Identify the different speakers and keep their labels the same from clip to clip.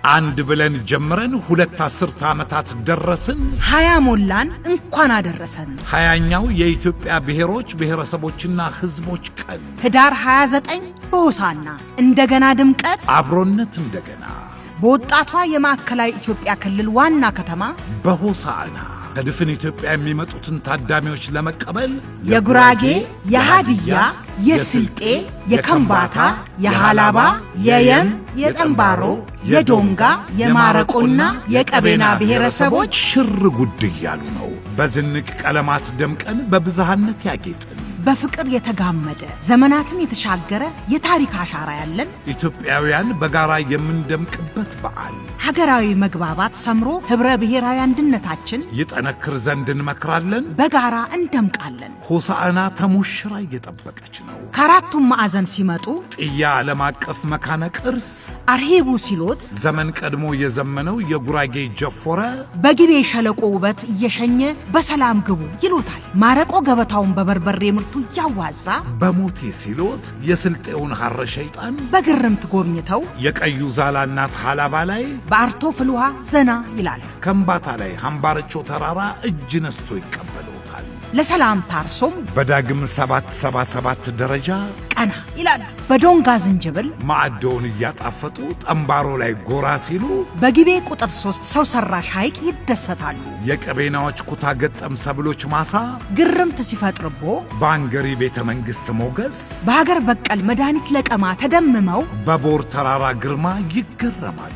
Speaker 1: አንድ ብለን ጀምረን 2 አስርተ ዓመታት ደረስን
Speaker 2: 20 ሞላን እንኳን አደረሰን
Speaker 1: 20ኛው የኢትዮጵያ ብሔሮች ብሔረሰቦችና ህዝቦች ቀን
Speaker 2: ህዳር 29 በሆሳዕና እንደገና ድምቀት
Speaker 1: አብሮነት እንደገና
Speaker 2: በወጣቷ የማዕከላዊ ኢትዮጵያ ክልል ዋና ከተማ
Speaker 1: በሆሳዕና ከድፍን ኢትዮጵያ የሚመጡትን ታዳሚዎች ለመቀበል
Speaker 2: የጉራጌ የሃዲያ የስልጤ የከምባታ የሃላባ የየም የጠምባሮ የዶንጋ የማረቆና የቀቤና ብሔረሰቦች
Speaker 1: ሽር ጉድ እያሉ ነው በዝንቅ ቀለማት ደምቀን በብዝሃነት ያጌጥን
Speaker 2: በፍቅር የተጋመደ ዘመናትን የተሻገረ የታሪክ አሻራ ያለን
Speaker 1: ኢትዮጵያውያን በጋራ የምንደምቅበት በዓል
Speaker 2: ሀገራዊ መግባባት ሰምሮ ህብረ ብሔራዊ አንድነታችን
Speaker 1: ይጠነክር ዘንድ እንመክራለን
Speaker 2: በጋራ እንደምቃለን
Speaker 1: ሆሳዕና ተሞሽራ እየጠበቀች ነው
Speaker 2: ከአራቱም ማዕዘን ሲመጡ
Speaker 1: ጥያ ዓለም አቀፍ መካነ ቅርስ
Speaker 2: አርሂቡ ሲሎት
Speaker 1: ዘመን ቀድሞ የዘመነው የጉራጌ ጀፎረ
Speaker 2: በጊቤ ሸለቆ ውበት እየሸኘ በሰላም ግቡ ይሉታል ማረቆ ገበታውን በበርበሬ ምርቱ ያዋዛ
Speaker 1: በሞቴ ሲሎት የስልጤውን ሐረ ሸይጣን
Speaker 2: በግርምት ጎብኝተው
Speaker 1: የቀዩ ዛላ እናት ሃላባ ላይ
Speaker 2: በአርቶ ፍልውሃ ዘና ይላል
Speaker 1: ከምባታ ላይ ሃምባርቾ ተራራ እጅ ነስቶ ይቀበሉታል
Speaker 2: ለሰላም ታርሶም
Speaker 1: በዳግም 777 ደረጃ
Speaker 2: ቀና ይላል በዶንጋ ዝንጅብል
Speaker 1: ማዕዶውን እያጣፈጡ ጠምባሮ ላይ ጎራ ሲሉ
Speaker 2: በጊቤ ቁጥር 3 ሰው ሰራሽ ሐይቅ ይደሰታሉ
Speaker 1: የቀቤናዎች ኩታ ገጠም ሰብሎች ማሳ
Speaker 2: ግርምት ሲፈጥርቦ
Speaker 1: ባንገሪ ቤተ መንግስት ሞገስ
Speaker 2: በሀገር በቀል መድኃኒት ለቀማ ተደምመው
Speaker 1: በቦር ተራራ ግርማ ይገረማሉ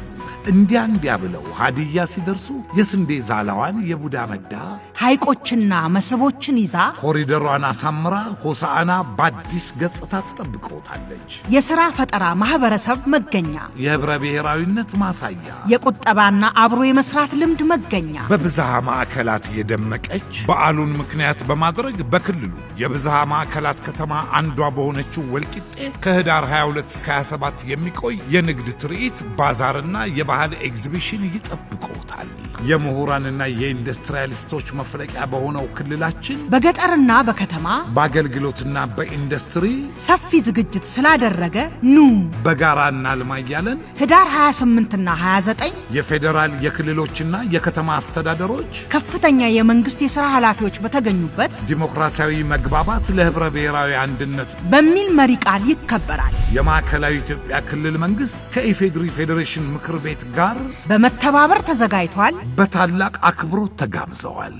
Speaker 1: እንዲያ ብለው ሃዲያ ሲደርሱ የስንዴ ዛላዋን የቡዳ መዳ
Speaker 2: ሐይቆችና መስቦችን ይዛ
Speaker 1: ኮሪደሯን አሳምራ ሆሳዕና በአዲስ ገጽታ ተጠብቀውታለች
Speaker 2: የሥራ ፈጠራ ማህበረሰብ መገኛ
Speaker 1: የህብረ ብሔራዊነት ማሳያ
Speaker 2: የቁጠባና አብሮ የመስራት ልምድ መገኛ
Speaker 1: በብዝሃ ማዕከላት የደመቀች በዓሉን ምክንያት በማድረግ በክልሉ የብዝሃ ማዕከላት ከተማ አንዷ በሆነችው ወልቂጤ ከህዳር 22 እስከ 27 የሚቆይ የንግድ ትርኢት ባዛርና የባህል ኤግዚቢሽን ይጠብቁታል የምሁራንና የኢንዱስትሪያሊስቶች መፍለቂያ በሆነው ክልላችን
Speaker 2: በገጠርና በከተማ
Speaker 1: በአገልግሎትና በኢንዱስትሪ
Speaker 2: ሰፊ ዝግጅት ስላደረገ ኑ
Speaker 1: በጋራና ልማያለን
Speaker 2: ህዳር 28 እና 29
Speaker 1: የፌደራል የክልሎችና የከተማ አስተዳደሮች
Speaker 2: ከፍተኛ የመንግስት የሥራ ኃላፊዎች በተገኙበት
Speaker 1: ዲሞክራሲያዊ መግባባት ለህብረ ብሔራዊ አንድነት
Speaker 2: በሚል መሪ ቃል ይከበራል
Speaker 1: የማዕከላዊ ኢትዮጵያ ክልል መንግስት ከኢፌድሪ ፌዴሬሽን ምክር ቤት ጋር
Speaker 2: በመተባበር ተዘጋጅቷል
Speaker 1: በታላቅ አክብሮት ተጋብዘዋል